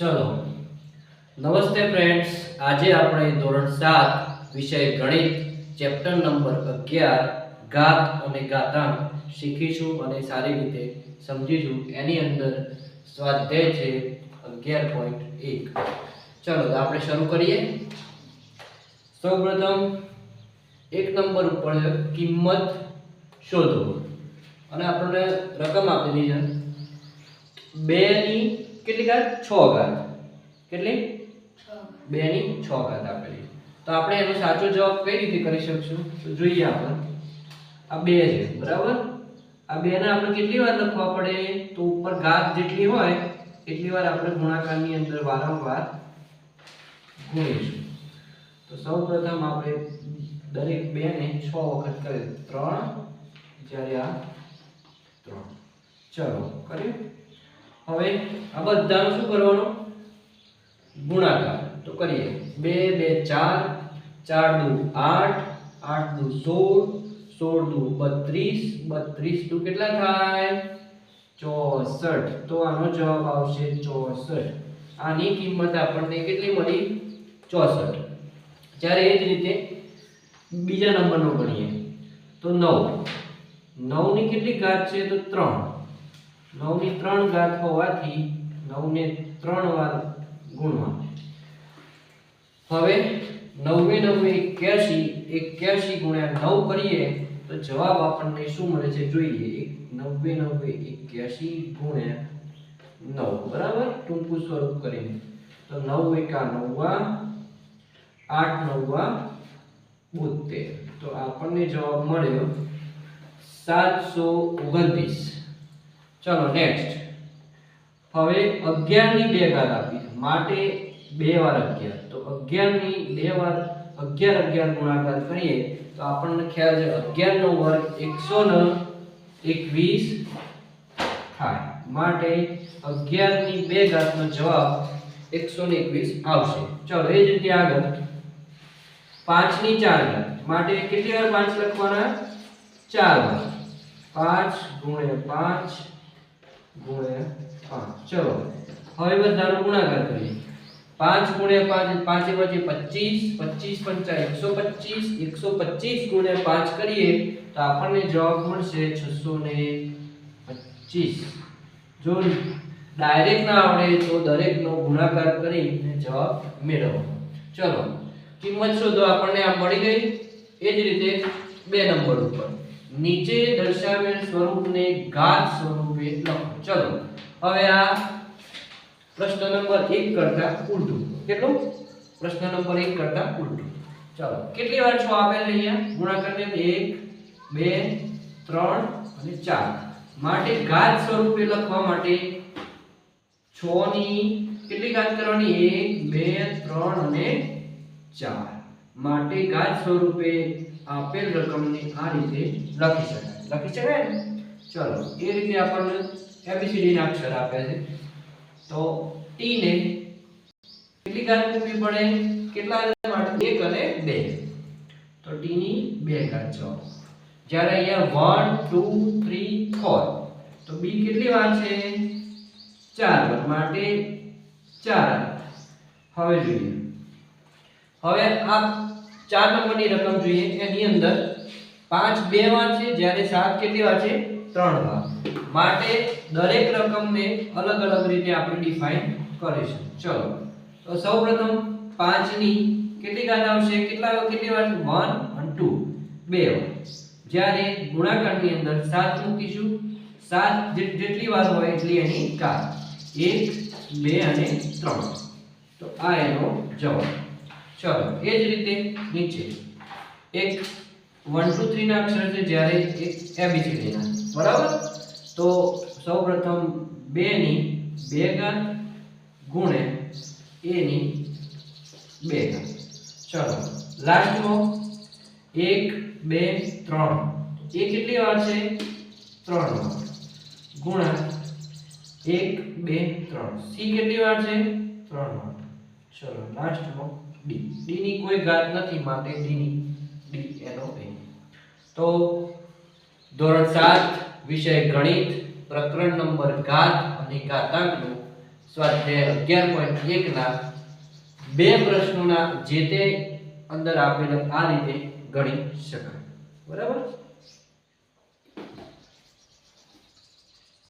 चलो नमस्ते फ्रेंड्स, आज આપણે ધોરણ 7 વિષય ગણિત ચેપ્ટર નંબર 11 ઘાત અને ઘાતાંક શીખીશું અને સારી રીતે સમજીશું। એની અંદર સ્વાધ્યાય છે 11.1। ચલો આપણે શરૂ કરીએ। સૌપ્રથમ એક નંબર ઉપર કિંમત શોધો અને આપણને રકમ આપેલી છે 2 ની કેટલી ઘાત 6 ઘાત કેટલી 2 ની 6 ઘાત આપેલી। તો આપણે એનો સાચો જવાબ કઈ રીતે કરી શકશું? તો જોઈએ આપણે આ 2 છે બરાબર। આ 2 ને આપણે કેટલી વાર લખવા પડે? તો ઉપર ઘાત જેટલી હોય એટલી વાર આપણે ગુણાકારની અંદર વારંવાર ગુણીશું। તો સૌપ્રથમ આપણે દરેક 2 ને 6 વખત કરીએ 3 જ્યારે આ 3 ચલો કરીએ। હવે આ બધાનો શું કરવાનો? ગુણાકાર। તો કરીએ 2 2 4 4 દુ 8 8 દુ 16 16 દુ 32 32 દુ કેટલા થાય? 64। તો આનો જવાબ આવશે 64। આની કિંમત આપણને કેટલી મળી? 64। જ્યારે એ જ રીતે બીજા નંબરનો ગણીએ તો 9 9 ની કેટલી ઘાત છે? તો 3 9 ની 3 ઘાત હોવાથી 9 ને 3 વાર ગુણવા। હવે 9 9 81 81 ગુણ્યા 9 કરીએ તો જવાબ આપણને શું મળે છે જોઈએ। 90 90 81 ગુણ્યા 9 બરાબર, ટૂંકું સ્વરૂપ કરીને તો 9 એકા 9 8 9 72। તો આપણને જવાબ મળ્યો 729। ચલો નેક્સ્ટ। હવે 11 ની 2 ઘાત આપી માટે 2 વાર 11। તો 11 ની 2 વાર 11 11 ગુણાકાર કરીએ તો આપણને ખ્યાલ છે 11 નો વર્ગ 121 થાય। માટે 11 ની 2 ઘાત નો જવાબ 121 આવશે। ચલો એ જ રીતે આગળ 5 ની 4 ઘાત માટે કેટલી વાર 5 લખવાના? 4 વાર 5 ગુણ્યા 5 ગુણ્યા 5। ચલો હવે બધાનો ગુણાકાર કરીએ 5 ગુણ્યા 5 5 25 25 125 125 ગુણ્યા 5 કરીએ તો આપણને જવાબ મળશે 625। જો ડાયરેક્ટ ના આવડે તો દરેકનો ગુણાકાર કરીને જવાબ મેળવો। ચલો કિંમત શોધો, આપણને આ મળી ગઈ। એ જ રીતે 2 નંબર ઉપર નીચે દર્શાવેલ સ્વરૂપને ઘાત સ્વરૂપે લખો। ચલો હવે આ પ્રશ્ન નંબર 1 કરતા ઉલટું। કેટલું? પ્રશ્ન નંબર 1 કરતા ઉલટું। ચલો કેટલી વાર 6 આપેલ છે અહીંયા ગુણાકારને? 1 2 3 અને 4 માટે ઘાત સ્વરૂપે લખવા માટે 6 ની કેટલી ઘાત કરવાની? 1 2 3 અને 4 માટે ઘાત સ્વરૂપે આપેલ રકમને આ રીતે લખી શકાય ને? ચલો એ રીતે આપણને એબીસીડી ના અક્ષર આપ્યા છે તો ટી ને કેટલી ઘાત મૂકવી પડે? કેટલા માટે? 1 અને 2। તો ટી ની 2 ઘાત જવાબ। જ્યારે અહીંયા 1 2 3 4 તો બી કેટલી વાર છે? 4 વાર માટે 4। હવે જોઈએ, હવે આ 4 નંબરની રકમ જોઈએ। એની અંદર 5 2 વાર છે જ્યારે 7 કેટલી વાર છે? 3 વાર। માટે દરેક રકમને અલગ અલગ રીતે આપણે ડિફાઇન કરીશું। ચલો તો સૌપ્રથમ 5 ની કેટલી ઘાત આવશે? કેટલી વાર? 1 અને 2 2 વાર। જ્યારે ગુણાકારની અંદર 7 મૂકીશું 7 જેટલી વાર હોય એટલી એની ઘાત 1 2 અને 3। તો આ એનો જવાબ। ચલો એ જ રીતે નીચે એક 1 2 3 ના અક્ષર છે જ્યારે એક એબીસીડી ના બરાબર। તો સૌપ્રથમ 2 ની 2 ઘાત ગુણ્યા a ની 2 ઘાત। ચલો લાસ્ટમાં 1 2 3 એ કેટલી વાર છે? 3 વાર ગુણ્યા 1 2 3 c કેટલી વાર છે? 3 વાર। ચલો લાસ્ટમાં ડી ડી ની કોઈ ઘાત નથી માટે ડી ની ડી એનો એ। તો ધોરણ 7 વિષય ગણિત પ્રકરણ નંબર ઘાત અને ઘાતાંકનું સ્વાધ્યાય 11.1 ના બે પ્રશ્નોના જે તે અંદર આપેલ આ રીતે ગણી શકાય. બરાબર.